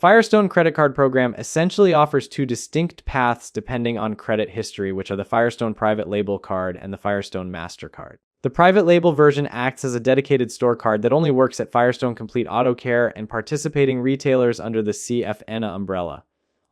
Firestone credit card program essentially offers two distinct paths depending on credit history, which are the Firestone Private Label card and the Firestone Mastercard. The private label version acts as a dedicated store card that only works at Firestone Complete Auto Care and participating retailers under the CFNA umbrella.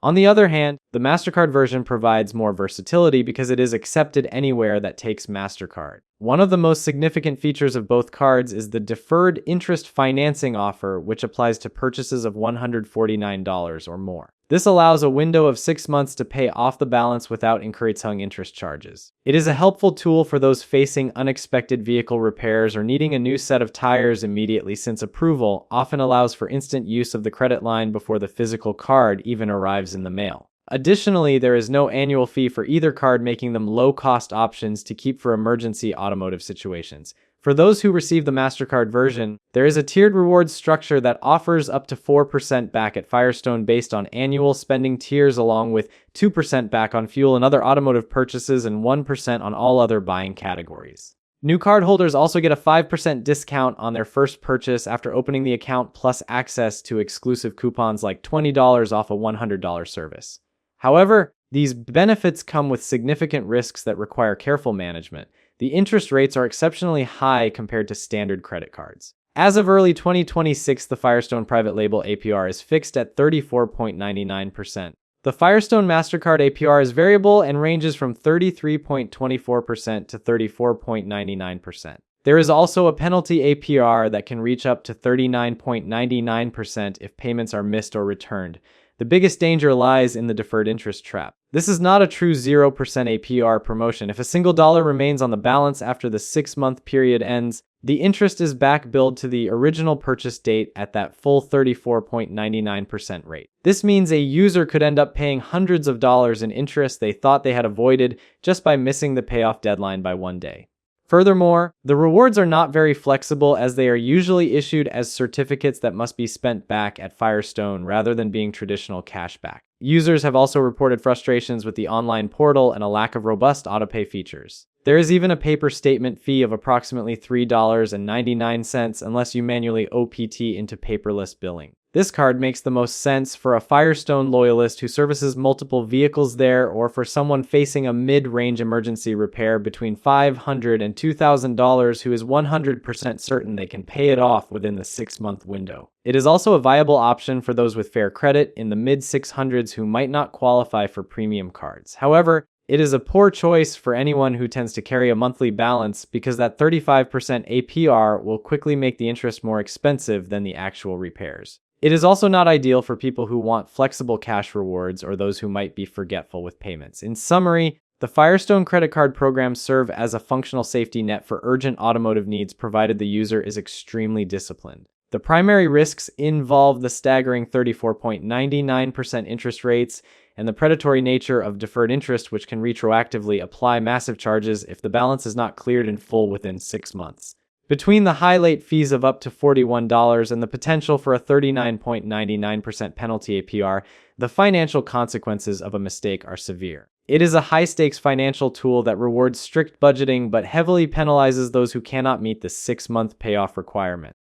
On the other hand, the MasterCard version provides more versatility because it is accepted anywhere that takes MasterCard. One of the most significant features of both cards is the deferred interest financing offer, which applies to purchases of $149 or more. This allows a window of 6 months to pay off the balance without incurring interest charges. It is a helpful tool for those facing unexpected vehicle repairs or needing a new set of tires immediately, since approval often allows for instant use of the credit line before the physical card even arrives in the mail. Additionally, there is no annual fee for either card, making them low-cost options to keep for emergency automotive situations. For those who receive the MasterCard version, there is a tiered rewards structure that offers up to 4% back at Firestone based on annual spending tiers, along with 2% back on fuel and other automotive purchases and 1% on all other buying categories. New cardholders also get a 5% discount on their first purchase after opening the account, plus access to exclusive coupons like $20 off a $100 service. However, these benefits come with significant risks that require careful management. The interest rates are exceptionally high compared to standard credit cards. As of early 2026, the Firestone Private Label APR is fixed at 34.99%. The Firestone Mastercard APR is variable and ranges from 33.24% to 34.99%. There is also a penalty APR that can reach up to 39.99% if payments are missed or returned. The biggest danger lies in the deferred interest trap. This is not a true 0% APR promotion. If a single dollar remains on the balance after the 6-month period ends, the interest is back billed to the original purchase date at that full 34.99% rate. This means a user could end up paying hundreds of dollars in interest they thought they had avoided just by missing the payoff deadline by 1 day. Furthermore, the rewards are not very flexible, as they are usually issued as certificates that must be spent back at Firestone rather than being traditional cashback. Users have also reported frustrations with the online portal and a lack of robust autopay features. There is even a paper statement fee of approximately $3.99 unless you manually OPT into paperless billing. This card makes the most sense for a Firestone loyalist who services multiple vehicles there, or for someone facing a mid-range emergency repair between $500 and $2,000 who is 100% certain they can pay it off within the 6-month window. It is also a viable option for those with fair credit in the mid-600s who might not qualify for premium cards. However, it is a poor choice for anyone who tends to carry a monthly balance, because that 35% APR will quickly make the interest more expensive than the actual repairs. It is also not ideal for people who want flexible cash rewards or those who might be forgetful with payments. In summary, the Firestone credit card programs serve as a functional safety net for urgent automotive needs, provided the user is extremely disciplined. The primary risks involve the staggering 34.99% interest rates and the predatory nature of deferred interest, which can retroactively apply massive charges if the balance is not cleared in full within 6 months. Between the high late fees of up to $41 and the potential for a 39.99% penalty APR, the financial consequences of a mistake are severe. It is a high-stakes financial tool that rewards strict budgeting but heavily penalizes those who cannot meet the 6-month payoff requirement.